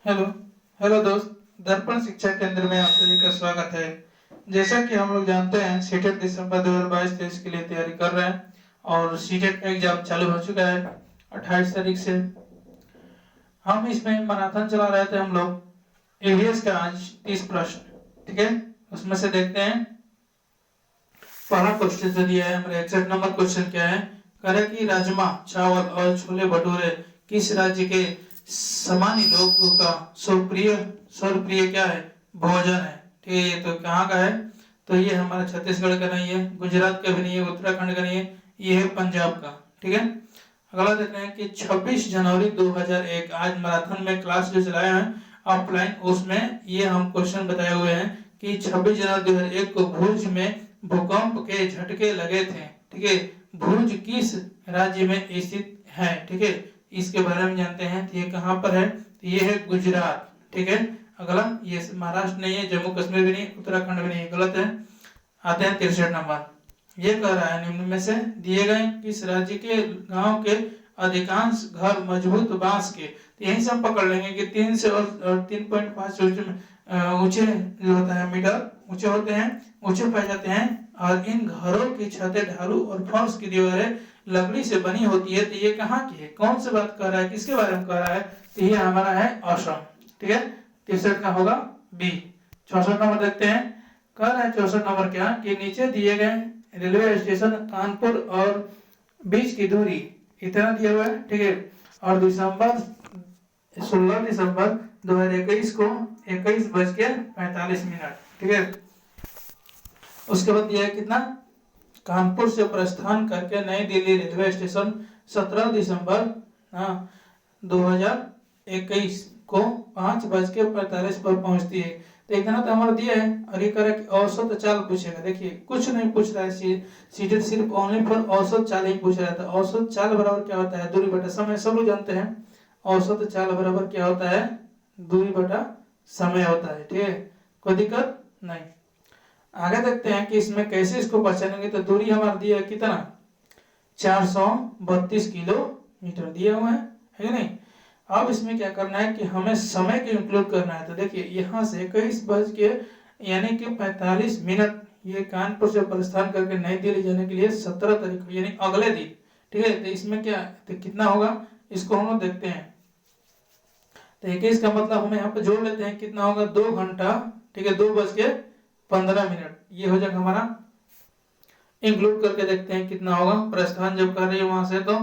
Hello hello दोस्त। दर्पण शिक्षा केंद्र में आप सभी का स्वागत है। जैसा कि हम लोग जानते हैं सीटेट दिसंबर 2022-23 के लिए तैयारी कर रहे हैं और सीटेट का एग्जाम चालू हो चुका है 28 तारीख से। हम इसमें मैराथन चला रहे थे हम लोग। ईवीएस का आज 30 प्रश्न, ठीक है, उसमें से देखते हैं। पहला क्वेश्चन जो दिया है हमारे 61 नंबर क्वेश्चन क्या है, कह रहा है कि राजमा चावल और छोले भटूरे किस राज्य के सामान्य लोगों का सर्वप्रिय क्या है, भोजन है। ठीक है, ये तो कहाँ का है, तो ये हमारा छत्तीसगढ़ का नहीं है, गुजरात का भी नहीं है, उत्तराखंड का नहीं है, ये है पंजाब का। ठीक है, अगला देख रहे हैं कि 26 जनवरी 2001 आज मैराथन में क्लास जो चलाए हैं ऑफलाइन, उसमें ये हम क्वेश्चन बताए हुए हैं कि 26 जनवरी 2001 को भुज में भूकंप के झटके लगे थे। ठीक है, भुज किस राज्य में स्थित है, ठीक है, इसके बारे में जानते हैं। तो ये कहाँ पर है, तो ये है गुजरात। ठीक है, अगला ये महाराष्ट्र नहीं है, जम्मू कश्मीर भी नहीं, उत्तराखंड भी नहीं, गलत है। आते हैं 63 नंबर। ये कह रहा है निम्न में से दिए गए किस राज्य के गांव के अधिकांश घर मजबूत बांस के, तो यही से हम पकड़ लेंगे कि 3 से और 3.5 ऊंचे जो होता है मीटर ऊंचे होते हैं, ऊंचे पाए जाते हैं, और इन घरों की छतें ढालू और फर्श की दीवारें लकड़ी से बनी होती है। तो ये कहाँ की है, कौन सी बात कर रहा है, किसके बारे में कह रहा है, तो ये हमारा है असम। ठीक है, 63 का होगा बी। 64 नंबर देखते हैं, कह रहा है 64 नंबर क्या कि नीचे दिए गए रेलवे स्टेशन कानपुर और बीच की दूरी इतना दिया हुआ है। ठीक है, और 16 दिसंबर 2021 को 21:45। ठीक है, उसके बाद दिया है कितना, कानपुर से प्रस्थान करके नई दिल्ली रेलवे स्टेशन 17 दिसंबर 2021 को 5:45 पर पहुंचती है। तो इतना तो हमारा दिया है, और ये कह कि औसत चाल पूछेगा। देखिए कुछ नहीं पूछ रहा है, सीटेड सिर्फ ओनली फॉर औसत चाल ही पूछ रहा था। औसत चाल बराबर क्या होता है, दूरी बटा समय, सब लोग जानते हैं। औसत चाल बराबर क्या होता है, दूरी बटा समय होता है। ठीक है, कोई दिक्कत नहीं। आगे देखते हैं कि इसमें कैसे इसको पहचानेंगे। तो दूरी हमारा दिया है कितना, 432 किलोमीटर दिया हुआ है कि नहीं। अब इसमें क्या करना है कि हमें समय को इंक्लूड करना है। तो देखिए यहाँ से 21:45 ये कानपुर से प्रस्थान करके नई दिल्ली जाने के लिए 17 तारीख को यानी अगले दिन। ठीक है, तो इसमें क्या तो कितना होगा, इसको हम लोग देखते हैं। तो 21 का मतलब हम यहाँ पे जोड़ लेते हैं, कितना होगा, 2 घंटा। ठीक है, 2:15 ये हो जाएगा हमारा। इंक्लूड करके देखते हैं कितना होगा, प्रस्थान जब कर रही है वहां से। तो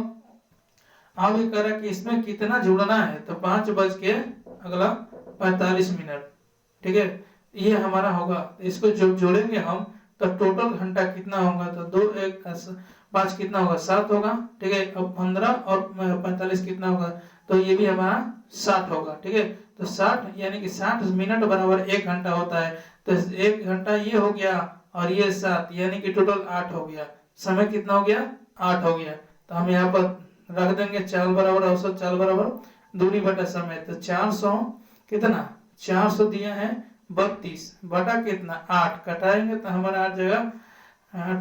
अब ये कह रहा है कि इसमें कितना जुड़ना है, तो 5:45। ठीक है, ये हमारा होगा। इसको जब जोड़ेंगे हम तो टोटल घंटा कितना होगा, तो 2 1 5 कितना होगा, 7 होगा। ठीक है, अब 15 और 45 कितना होगा, तो ये भी हमारा 60 होगा। ठीक है, तो 60 यानी कि 60 मिनट बराबर 1 घंटा होता है। तो 1 घंटा ये हो गया और ये 7 यानी कि टोटल 8 हो गया। समय कितना हो गया, 8 हो गया। तो हम यहाँ पर रख देंगे चाल बराबर औसत चाल बराबर दूरी बटा समय। तो 400 कितना, 400 दिया है 32 बटा कितना 8, कटाएंगे तो हमारा आ जाएगा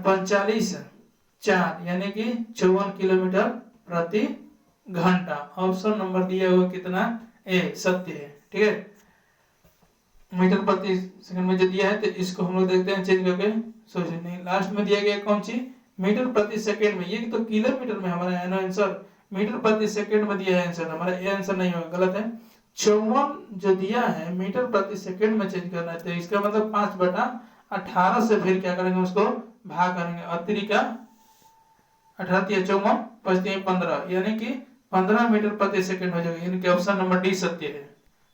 45 4 यानी कि 54 किलोमीटर प्रति घंटा। ऑप्शन नंबर दिया हुआ कितना, ए, सत्य है। ठीक है, मीटर प्रति सेकंड में जो दिया है, तो इसको हम लोग देखते हैं चेंज करके। सोचिए नहीं, लास्ट में दिया गया कौन सी, मीटर प्रति सेकंड में। ये तो किलोमीटर में हमारा है ना आंसर, मीटर प्रति सेकंड में दिया है आंसर, हमारा ये आंसर नहीं होगा, गलत है। 54 जो दिया है मीटर प्रति सेकंड में चेंज करना है, तो इसका मतलब 5/18 से फिर क्या करेंगे, उसको भाग करेंगे। अतिरिका 18 54 बचते 15 यानी कि 15 मीटर प्रति सेकंड हो जाएगा, यानी कि ऑप्शन नंबर डी सत्य है।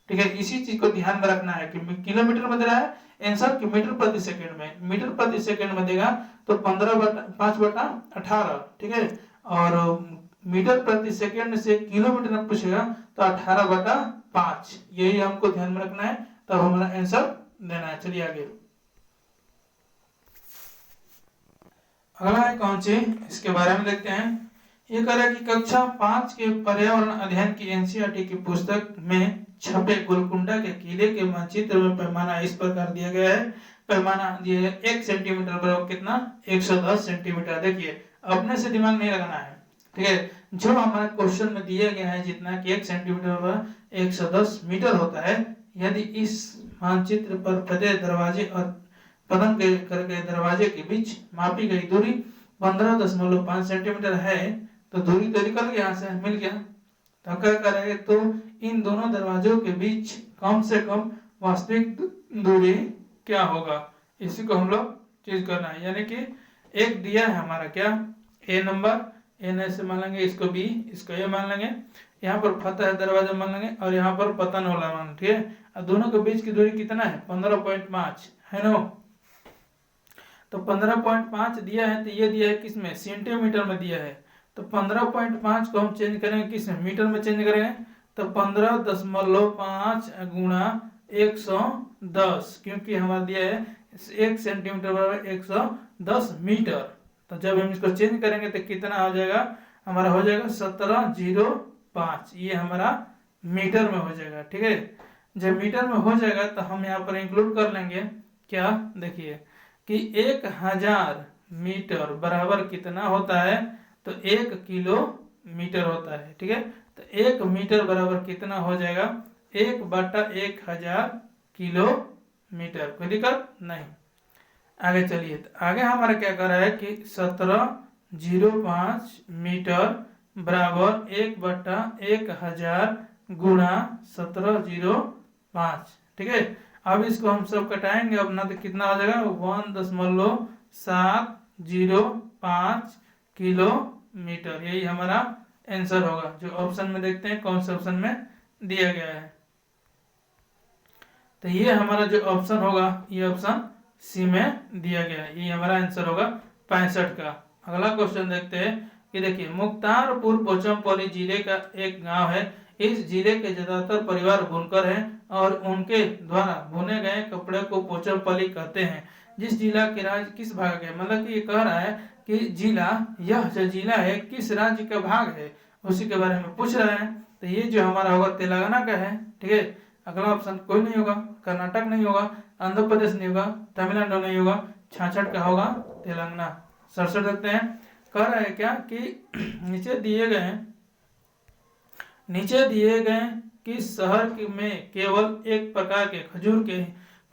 ठीक है, इसी चीज को ध्यान में रखना है कि किलोमीटर में दे रहा है आंसर कि मीटर प्रति सेकंड में। मीटर प्रति सेकंड में देगा तो 5/18। ठीक है, और मीटर प्रति सेकंड से किलोमीटर में पूछेगा तो 18/5। यही हमको ध्यान में रखना है, तब हमारा आंसर देना है। चलिए आगे, अगला है कौन सी, इसके बारे में देखते हैं। ये कह रहा है कि कक्षा 5 के पर्यावरण अध्ययन की एनसीईआरटी की पुस्तक में छपे गोलकुंडा के किले के मानचित्र में पैमाना इस प्रकार दिया गया है। पैमाना दिया है 1 सेंटीमीटर बराबर कितना, 110 सेंटीमीटर। देखिए अपने से दिमाग नहीं लगाना है। ठीक है, जो हमारे क्वेश्चन में दिया गया है जितना कि 1 सेंटीमीटर बराबर 110 मीटर होता है। यदि इस मानचित्र पर प्रत्येक दरवाजे और प्रदान करके दरवाजे के बीच मापी गई दूरी 15.5 सेंटीमीटर है तो दूरी तो निकल गया, यहाँ से मिल गया। तो क्या करेंगे, तो इन दोनों दरवाजों के बीच कम से कम वास्तविक दूरी क्या होगा, इसी को हम लोग चीज करना है। यानी कि एक दिया है हमारा क्या, ए नंबर, एन ऐसे मान लेंगे, इसको बी, इसको ए मान लेंगे, यहाँ पर फतह है दरवाजा मान लेंगे, और यहाँ पर पतन वाला मान, ठीक है। और दोनों के बीच की दूरी कितना है, 15.5 है ना। तो 15.5 दिया है, तो ये दिया है किसमें, सेंटीमीटर में दिया है। तो 15.5 को हम चेंज करेंगे किसमें, मीटर में चेंज करेंगे। तो 15.5 गुणा 110, क्योंकि हमारा दिया है 1 सेंटीमीटर बराबर 110 मीटर। तो जब हम इसको चेंज करेंगे तो कितना हो जाएगा, हमारा हो जाएगा 1705, ये हमारा मीटर में हो जाएगा, ठीक है। जब मीटर में हो जाएगा तो हम यहाँ पर इंक्लूड कर लेंगे क्या, देखिए कि 1000 मीटर बराबर कितना होता है, तो 1 किलोमीटर होता है, ठीक है। तो 1 मीटर बराबर कितना हो जाएगा, 1/1000 किलोमीटर। कोई दिक्कत नहीं। आगे चलिए, तो आगे हमारा क्या कर रहा है कि 1705 मीटर बराबर 1/1000 गुणा 1705, ठीक है। अब इसको हम सब कटाएंगे अपना, तो कितना हो जाएगा, 1.705 किलोमीटर। यही हमारा आंसर होगा, जो ऑप्शन में देखते हैं कौन से ऑप्शन में दिया गया है। तो ये हमारा जो ऑप्शन होगा, ये ऑप्शन सी में दिया गया है, ये हमारा आंसर होगा 65 का। अगला क्वेश्चन देखते हैं कि देखिए, मुख्तारपुर पोचमपल्ली जिले का एक गांव है। इस जिले के ज्यादातर परिवार बुनकर हैं और उनके द्वारा बुने गए कपड़े को पोचमपल्ली कहते हैं। जिस जिला के राज्य किस भाग है, मतलब कि ये कह रहा है कि जिला, यह जो जिला है किस राज्य का भाग है, उसी के बारे में पूछ रहा है। तो ये जो हमारा होगा तेलंगाना का है, ठीक है। अगला ऑप्शन कोई नहीं होगा, कर्नाटक नहीं होगा, आंध्र प्रदेश नहीं होगा, तमिलनाडु नहीं होगा, 66 का होगा तेलंगाना। 67 देखते हैं, कह रहा है क्या कि नीचे दिए गए कि शहर में केवल एक प्रकार के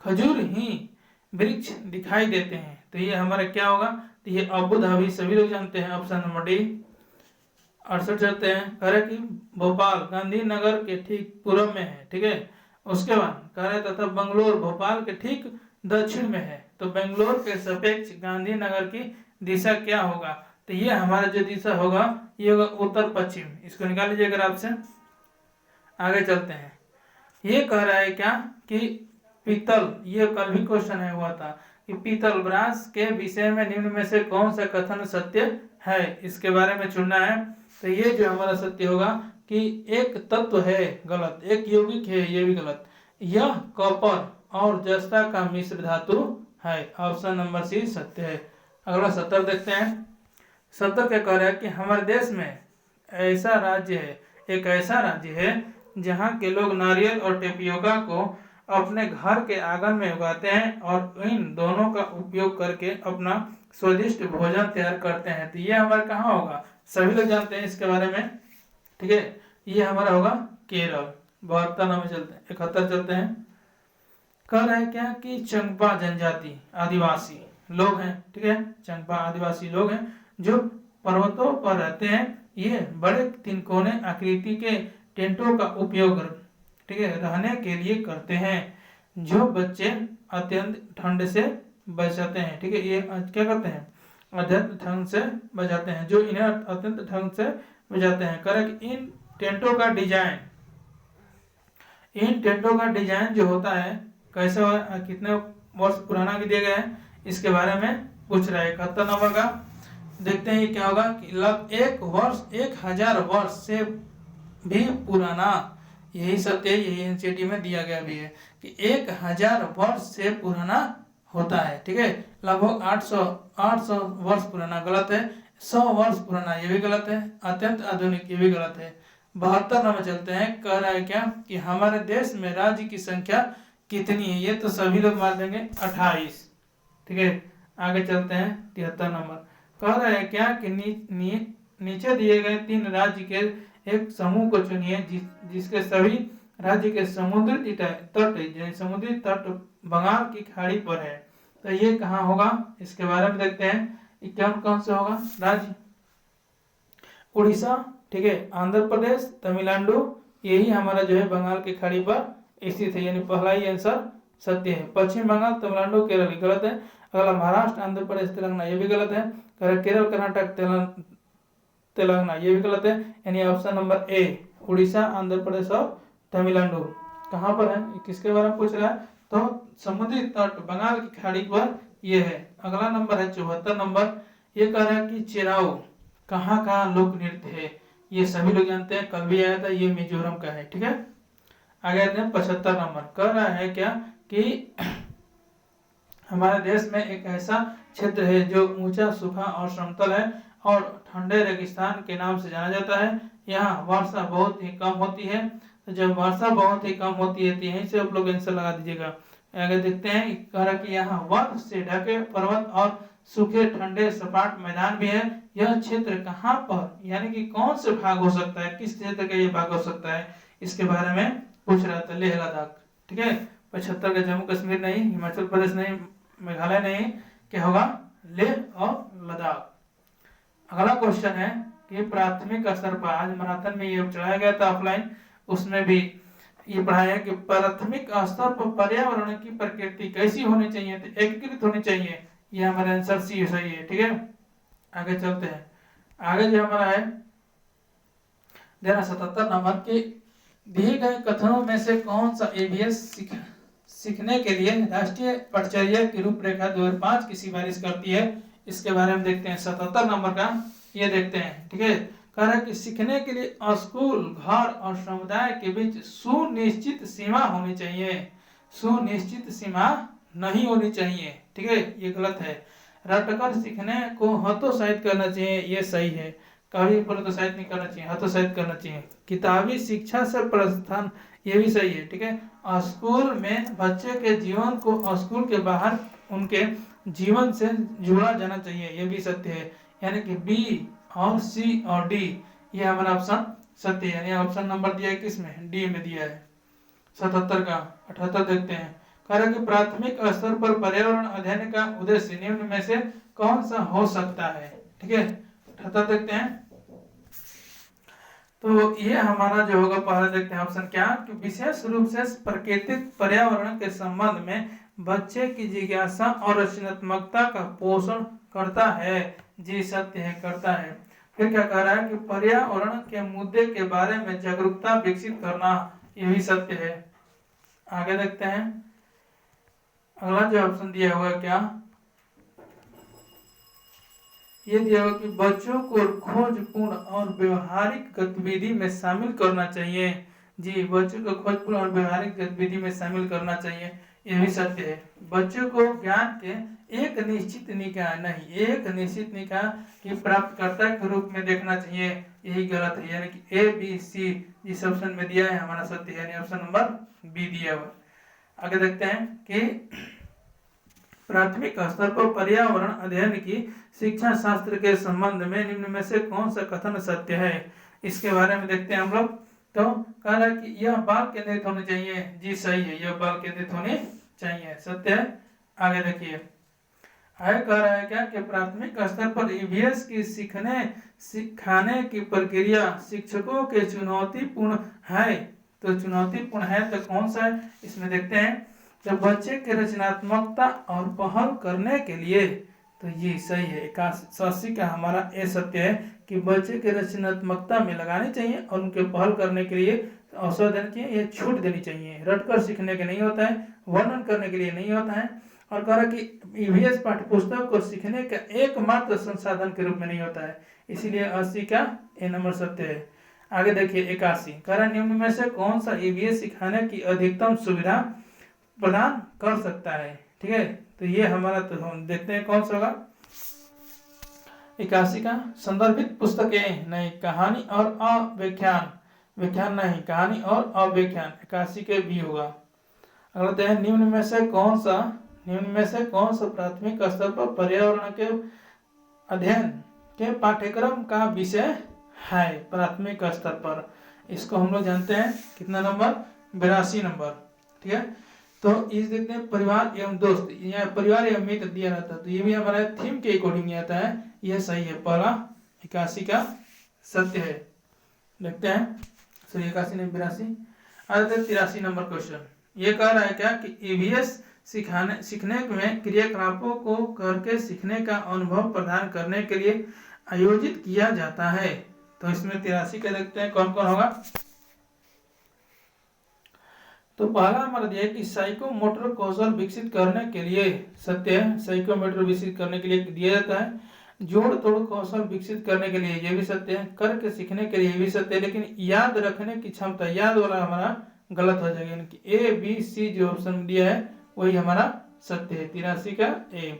खजूर ही वृक्ष दिखाई देते हैं। तो ये हमारा क्या होगा, तो ये अबू धाबी, सभी लोग जानते हैं, ऑप्शन नंबर डी। 68 चलते हैं, कह रहे कि भोपाल गांधीनगर के ठीक पूर्व में है, ठीक है। उसके बाद कह रहे तथा बंगलोर भोपाल के ठीक दक्षिण में है। तो बेंगलोर के सापेक्ष गांधीनगर की दिशा क्या होगा, तो ये हमारा जो दिशा होगा ये होगा उत्तर पश्चिम। इसको निकाल लीजिए अगर आपसे। आगे चलते हैं, ये कह रहा है क्या कि पीतल, ये कल भी क्वेश्चन है हुआ था कि पीतल ब्रास के विषय में निम्न में से कौन सा कथन सत्य है, इसके बारे में चुनना है। तो ये जो हमारा सत्य होगा कि एक तत्व है गलत, एक यौगिक है, ये भी गलत। यह कॉपर और जस्ता का मिश्र धातु है, ऑप्शन नंबर सी सत्य है। अगला 70 देखते हैं। 70 क्या कह रहा है कि हमारे देश में एक ऐसा राज्य है जहाँ के लोग नारियल और टेपियोका को अपने घर के आंगन में उगाते हैं और इन दोनों का उपयोग करके अपना स्वादिष्ट भोजन तैयार करते हैं। तो ये हमारा कहाँ होगा, सभी लोग जानते हैं इसके बारे में, ठीक है। ये हमारा होगा केरल। 72 में चलते हैं, 71 चलते हैं। कह रहा है क्या कि चंपा जनजाति आदिवासी लोग हैं, ठीक है। चंपा आदिवासी लोग हैं जो पर्वतों पर रहते हैं। ये बड़े तिनकोने आकृति के टेंटों का उपयोग, ठीक है, रहने के लिए करते हैं, जो बच्चे अत्यंत ठंड से बचाते हैं, ठीक है। ये क्या करते हैं, अत्यंत ठंड से बचाते हैं, जो इन्हें अत्यंत ठंड से बचाते हैं। करेक्ट। इन टेंटों का डिजाइन जो होता है कैसा, कितने वर्ष पुराना दिया गया है, इसके बारे में पूछ रहा है। 71 नंबर का देखते हैं ये क्या होगा कि 1000 वर्ष से भी पुराना, यही सत्य है, यही एनसीईआरटी में दिया गया भी है कि 1000 वर्ष से पुराना होता है, ठीक है। लगभग 800 वर्ष पुराना गलत है, 100 वर्ष पुराना ये भी गलत है, अत्यंत आधुनिक ये भी गलत है। 72 नंबर चलते हैं। कह रहा है क्या कि हमारे देश में राज्य की संख्या कितनी है, ये तो सभी लोग मान देंगे 28, ठीक है। आगे चलते हैं 73 नंबर। कह रहा है क्या कि नीचे दिए गए 3 राज्य के एक समूह को चुनिए जिसके सभी राज्य के समुद्री तट समुद्री तट बंगाल की खाड़ी पर है। तो ये कहाँ होगा, इसके बारे में देखते हैं। कौन से होगा राज्य, उड़ीसा, ठीक है, आंध्र प्रदेश, तमिलनाडु, यही हमारा जो है बंगाल की खाड़ी पर स्थित है, यानी पहला ही आंसर सत्य है। पश्चिम बंगाल, तमिलनाडु, केरल गलत है। अगला महाराष्ट्र, आंध्र प्रदेश, तेलंगाना, ये भी गलत है। केरल, कर्नाटक, तेलंगाना, ये भी गलत है। यानी option number a, Orissa, Andhra Pradesh और तमिलनाडु कहाँ पर है, किसके बारे में पूछ रहा है, तो समुद्री तट बंगाल की खाड़ी पर ये है। अगला नंबर है 74 नंबर, ये कह रहा है कि चेराओ कहाँ का लोक नृत्य है। ये सभी लोग जानते हैं, कल भी आया था, ये मिजोरम का है, ठीक है। आगे आते हैं 75 नंबर, कह रहा है क्या कि हमारे देश में एक ऐसा क्षेत्र है जो ऊंचा, सूखा और समतल है और ठंडे रेगिस्तान के नाम से जाना जाता है। यहाँ वर्षा बहुत ही कम होती है। तो जब वर्षा बहुत ही कम होती है तो यहीं से आप लोग आंसर लगा दीजिएगा। आगे देखते हैं, कह रहा कि यहाँ बर्फ से ढके पर्वत और सूखे ठंडे सपाट मैदान भी है। यह क्षेत्र कहाँ पर, यानी कि कौन से भाग हो सकता है, किस क्षेत्र का ये भाग हो सकता है, इसके बारे में पूछ रहा था। लेह लद्दाख, ठीक है। 75 का जम्मू कश्मीर नहीं, हिमाचल प्रदेश नहीं, मेघालय नहीं, क्या होगा, लेह और लद्दाख। अगला क्वेश्चन है कि प्राथमिक स्तर पर, आज मैराथन में ये चलाया गया था ऑफलाइन, उसमें भी ये पढ़ाया कि प्राथमिक स्तर पर पर्यावरण की प्रकृति कैसी होनी चाहिए, तो एकीकृत होनी चाहिए। ये हमारा आंसर सी सही है, ठीक है। आगे चलते हैं। आगे जो हमारा है देना 77 नंबर के, दिए गए कथनों में से कौन सा एबीएस सीखने के लिए राष्ट्रीय पटचर्या की रूपरेखा 2005 की सिफारिश करती है, इसके बारे में देखते हैं। 77 नंबर का ये देखते हैं, ठीक है। कह रहा है कि सीखने के लिए स्कूल, घर और समुदाय के बीच सुनिश्चित सीमा होनी चाहिए, सुनिश्चित सीमा नहीं होनी चाहिए, ठीक है, ये गलत है। रटकर सीखने को हतोत्साहित करना चाहिए, ये सही है। कभी प्रोत्साहित नहीं करना चाहिए, हतोत्साहित करना चाहिए। किताबी शिक्षा से प्रस्थान, ये भी सही है, ठीक है। स्कूल में बच्चे के जीवन को स्कूल के बाहर उनके जीवन से जोड़ा जाना चाहिए, ये भी सत्य है। यानी कि बी और सी और डी, ये हमारा ऑप्शन सत्य है। यानी ऑप्शन नंबर दिया है किसमें, डी में दिया है। 77 का 78 देखते हैं। कह रहा कि प्राथमिक स्तर पर पर्यावरण अध्ययन का उद्देश्य निम्न में से कौन सा हो सकता है, ठीक है। 78 देखते हैं। तो ये हमारा जो होगा, पहले देखते हैं ऑप्शन क्या, कि विशेष रूप से प्राकृतिक पर्यावरण के संबंध में बच्चे की जिज्ञासा और रचनात्मकता का पोषण करता है। जी सत्य है, करता है। फिर क्या कह रहा है कि पर्यावरण के मुद्दे के बारे में जागरूकता विकसित करना, ये भी सत्य है। आगे देखते हैं। अगला जो ऑप्शन दिया हुआ है क्या, ये दिया हुआ कि बच्चों को खोजपूर्ण और व्यवहारिक गतिविधि में शामिल करना चाहिए। जी, बच्चों को खोजपूर्ण और व्यवहारिक गतिविधि में शामिल करना चाहिए, ये भी सत्य है। बच्चों को ज्ञान के एक निश्चित निकाय नहीं, एक निश्चित निकाय की प्राप्तकर्ता के रूप में देखना चाहिए, यही गलत है। यानी कि ए बी सी जिस ऑप्शन में दिया है हमारा सत्य है, यानी ऑप्शन नंबर बी दिया हुआ। आगे देखते हैं कि प्राथमिक स्तर पर पर्यावरण अध्ययन की शिक्षा शास्त्र के संबंध में निम्न में से कौन सा कथन सत्य है, इसके बारे में देखते हैं हम लोग। तो कह रहा है कि यह बाल केंद्रित होने चाहिए। जी सही है, यह बाल केंद्रित होने चाहिए, सत्य है। आगे देखिए, आगे कह रहा है क्या कि प्राथमिक स्तर पर ईवीएस की सिखाने की प्रक्रिया शिक्षकों के चुनौतीपूर्ण है। तो चुनौतीपूर्ण है तो कौन सा है, इसमें देखते हैं। तो बच्चे के रचनात्मकता और पहल करने के लिए, तो ये सही है। 81 का हमारा ए सत्य है कि बच्चे के रचनात्मकता में लगानी चाहिए और उनके पहल करने के लिए अवसर देना चाहिए, ये छूट देनी चाहिए। रटकर सीखने के नहीं होता है, वर्णन करने के लिए नहीं होता है। और कह रहा कि ईवीएस पाठ्यपुस्तक को सीखने का एकमात्र संसाधन के रूप में नहीं होता है, इसीलिए 80 का ए नंबर सत्य है। आगे देखिए 81, कह रहा निम्न में से कौन सा ईवीएस सिखाने की अधिकतम सुविधा प्रदान कर सकता है, ठीक है। तो ये हमारा, तो हम देखते हैं कौन सा होगा। 81 का संदर्भित पुस्तकें नहीं, कहानी और अव्याख्यान, व्याख्यान नहीं, कहानी और अव्याख्यान, 81 के भी होगा। अगला है निम्न में से कौन सा प्राथमिक स्तर पर पर्यावरण के अध्ययन के पाठ्यक्रम का विषय है, प्राथमिक स्तर पर। इसको हम लोग जानते हैं कितना नंबर, 82 नंबर। ठीक है, तो इस देखते हैं परिवार एवं दोस्त, यहाँ परिवार एवं मित्र दिया रहता है, तो ये भी हमारा थीम के अकॉर्डिंग आता है, यह सही है, पहला 81 का सत्य है। देखते हैं, सॉरी 81 नहीं 82। आते 83 नंबर क्वेश्चन। ये कह रहा है क्या कि ईवीएस सीखने में क्रियाकलापों को करके सीखने का अनुभव प्रदान करने के लिए आयोजित किया जाता है। तो इसमें 83 का देखते हैं कौन कौन होगा। तो पहला हमारा दिया है कि साइकोमोटर कौशल विकसित करने के लिए, सत्य है, साइकोमोटर विकसित करने के लिए दिया जाता है। जोड़ तोड़ कौशल विकसित करने के लिए, ये भी सत्य है। करके सीखने के लिए, ये भी सत्य है। लेकिन याद रखने की क्षमता, याद वाला हमारा गलत हो जाएगा, यानी कि ए बी सी जो ऑप्शन दिया है वही हमारा सत्य है, 83 का ए।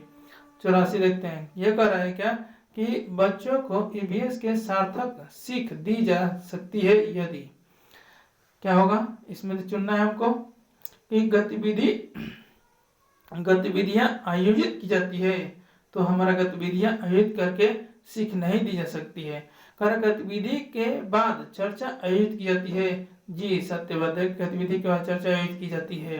84 देखते हैं, ये कह रहा है क्या कि बच्चों को ईवीएस के सार्थक सीख दी जा सकती है यदि, क्या होगा इसमें चुनना है हमको कि गतिविधियां आयोजित की जाती है, तो हमारा गतिविधियां आयोजित करके सीख नहीं दी जा सकती है। कर गतिविधि के बाद चर्चा आयोजित की जाती है, जी सत्यवाद है, गतिविधि के बाद चर्चा आयोजित की जाती है।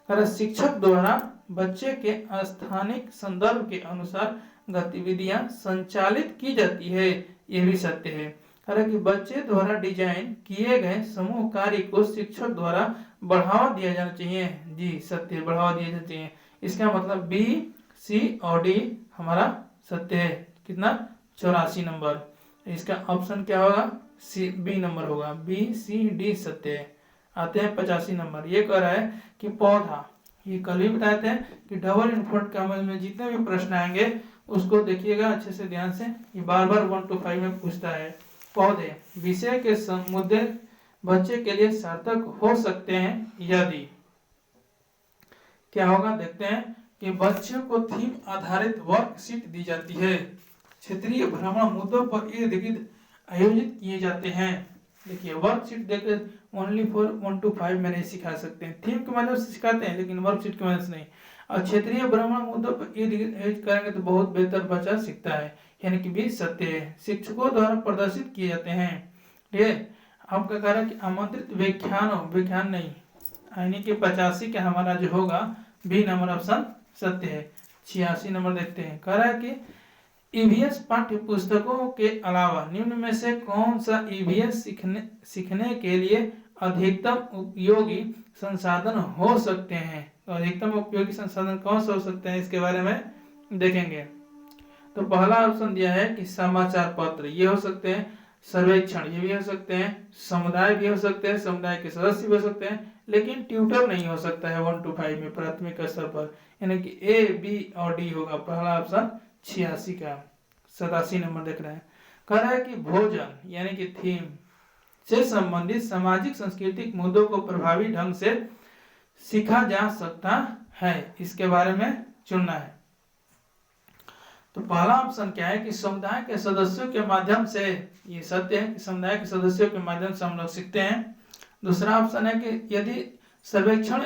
कर शिक्षक द्वारा बच्चे के स्थानिक संदर्भ के अनुसार गतिविधियां संचालित की जाती है, ये भी सत्य है। हालांकि बच्चे द्वारा डिजाइन किए गए समूह कार्य को शिक्षक द्वारा बढ़ावा दिया जाना चाहिए, जी सत्य, बढ़ावा दिया जाना चाहिए। इसका मतलब बी सी और डी हमारा सत्य है। कितना 84 नंबर, इसका ऑप्शन क्या होगा सी, बी नंबर होगा, बी सी डी सत्य है। आते हैं 85 नंबर। ये कह रहा है कि पौधा, ये कल ही बताए थे कि डबल इनफोर्ट कामल में जितने भी प्रश्न आएंगे उसको देखिएगा अच्छे से ध्यान से, ये बार बार 1 to 5 में पूछता है। पौधे विषय के मुद्दे बच्चे के लिए सार्थक हो सकते हैं यदि, क्या होगा देखते हैं कि बच्चों को थीम आधारित वर्कशीट दी जाती है, क्षेत्रीय भ्रमण मुद्दों पर इर्द गिर्द आयोजित किए जाते हैं। देखिए वर्कशीट देकर ओनली फॉर 1 to 5 में नहीं सिखा सकते हैं, थीम के माध्यम से सिखाते हैं लेकिन वर्कशीट की मदद से नहीं। और क्षेत्रीय भ्रमण मुद्दों पर इर्द गिर्द आयोजित करेंगे तो बहुत बेहतर बच्चा सीखता है, यानी कि भी सत्य है। शिक्षकों द्वारा प्रदर्शित किए जाते हैं, ठीक है। आपका कह रहा है कि आमंत्रित व्याख्यान नहीं, यानी कि 85 का हमारा जो होगा बी नंबर ऑप्शन सत्य है। 86 नंबर देखते हैं, कह रहा है कि ईवीएस पाठ्य पुस्तकों के अलावा निम्न में से कौन सा ईवीएस सीखने के लिए अधिकतम उपयोगी संसाधन हो सकते हैं। तो अधिकतम उपयोगी संसाधन कौन सा हो सकते हैं इसके बारे में देखेंगे। तो पहला ऑप्शन दिया है कि समाचार पत्र, ये हो सकते हैं, सर्वेक्षण ये भी हो सकते हैं, समुदाय भी हो सकते हैं, समुदाय के सदस्य भी हो सकते हैं, लेकिन ट्यूटर नहीं हो सकता है 1 to 5 में प्राथमिक स्तर पर, यानी कि ए बी और डी होगा पहला ऑप्शन 86 का। 87 नंबर देख रहे हैं, कह रहा है कि भोजन यानी कि थीम से संबंधित सामाजिक सांस्कृतिक मुद्दों को प्रभावी ढंग से सीखा जा सकता है, इसके बारे में चुनना है। तो पहला ऑप्शन क्या है कि समुदाय के सदस्यों के माध्यम से, ये सत्य है कि समुदाय के सदस्यों के माध्यम से हम लोग सीखते हैं। दूसरा ऑप्शन है कि यदि सर्वेक्षण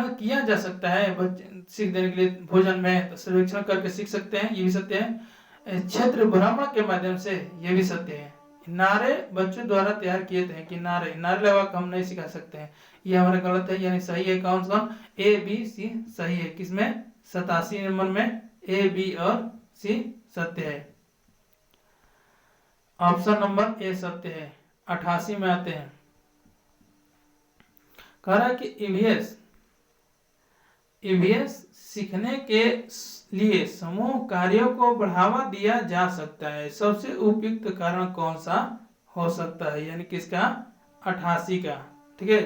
किया जा सकता है बच्चे सीख देने के लिए भोजन में, तो सर्वेक्षण करके सीख सकते हैं, ये भी सत्य है। क्षेत्र भ्रमण के माध्यम से, ये भी सत्य है। नारे बच्चों द्वारा तैयार किए थे कि नारे लगा हम नहीं सिखा सकते हैं, ये हमारा गलत है, यानी सही है कौन सा ए बी सी सही है। किसमें 87 नंबर में ए बी और सी सत्य है, ऑप्शन नंबर ए सत्य है। 88 में आते हैं, कह रहा है कि ईवीएस सीखने के लिए समूह कार्यों को बढ़ावा दिया जा सकता है, सबसे उपयुक्त कारण कौन सा हो सकता है, यानी किसका 88 का, ठीक है।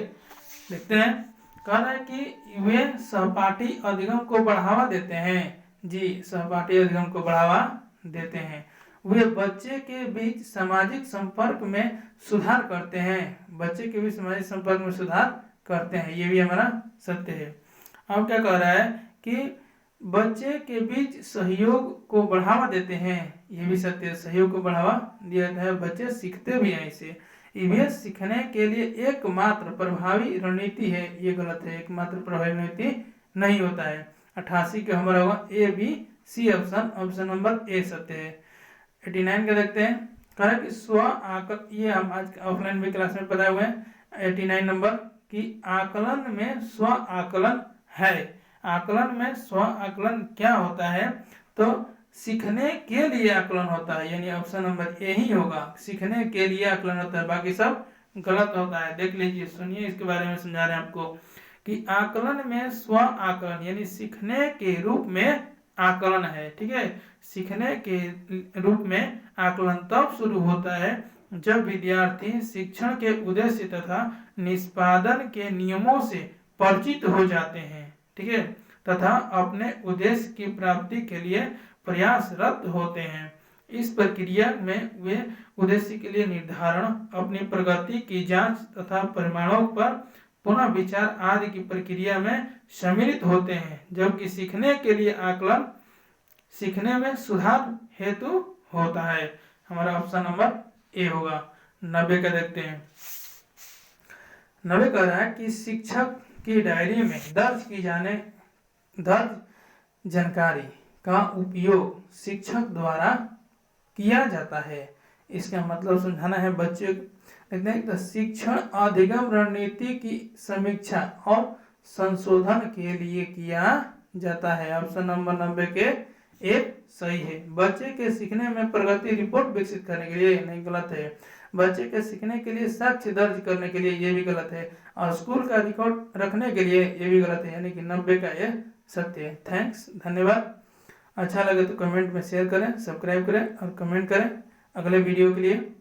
देखते हैं, कह रहा है कि वे सहपाठी अधिगम को बढ़ावा देते हैं, जी सहपाठी अधिगम को बढ़ावा देते हैं। वे बच्चे के बीच सामाजिक संपर्क में सुधार करते हैं, बच्चे के बीच सामाजिक संपर्क में सुधार करते हैं, ये भी हमारा सत्य है। अब क्या कह रहा है कि बच्चे के बीच सहयोग को बढ़ावा देते हैं, ये भी सत्य है, सहयोग को बढ़ावा दिया जाता है, बच्चे सीखते भी हैं इसे। ईवीएस सीखने के लिए एकमात्र प्रभावी रणनीति है, ये गलत है, एकमात्र प्रभावी रणनीति नहीं होता है। 88 का हमारा होगा A B C option number A सत्य है। 89 का देखते हैं, कहा कि स्व आकलन, ये हम आज ऑफलाइन भी क्लास में पढ़ाए हुए हैं, 89 नंबर कि आकलन में स्व आकलन है। आकलन में स्व आकलन क्या होता है? तो सीखने के लिए आकलन होता है, यानी ऑप्शन नंबर ए ही होगा, सीखने के लिए आकलन होता है, बाकी सब गलत होता है। देख लीजिए, सुनिए, इसके बारे में समझा रहे हैं आपको कि आकलन में स्व आकलन यानी सीखने के रूप में आकलन है। ठीक है, सीखने के रूप में आकलन तब शुरू होता है जब विद्यार्थी शिक्षण के उद्देश्य तथा निष्पादन के नियमों से परिचित हो जाते हैं। ठीक है, तथा अपने उद्देश्य की प्राप्ति के लिए प्रयासरत होते हैं। इस प्रक्रिया में वे उद्देश्य के लिए निर्धारण, अपनी प्रगति की जांच तथा परिणामों पर पुनः विचार आदि की प्रक्रिया में सम्मिलित होते हैं, जबकि सीखने के लिए आकलन सीखने में सुधार हेतु होता है। हमारा ऑप्शन नंबर ए होगा। 90 का देखते हैं। 90 कह रहा है कि शिक्षक की डायरी में दर्ज जानकारी का उपयोग शिक्षक द्वारा किया जाता है। इसका मतलब समझाना है बच्चे देखते हैं। तो शिक्षण अधिगम रणनीति की समीक्षा और संशोधन के लिए किया जाता है। ऑप्शन नंबर 90 के एक सही है। बच्चे के सीखने में प्रगति रिपोर्ट विकसित करने के लिए, नहीं, गलत है। बच्चे के सीखने के लिए साक्ष्य दर्ज करने के लिए, ये भी गलत है। और स्कूल का रिकॉर्ड रखने के लिए, ये भी गलत है, यानी कि 90 का ये सत्य है। थैंक्स, धन्यवाद। अच्छा लगे तो कमेंट में शेयर करें, सब्सक्राइब करें और कमेंट करें अगले वीडियो के लिए।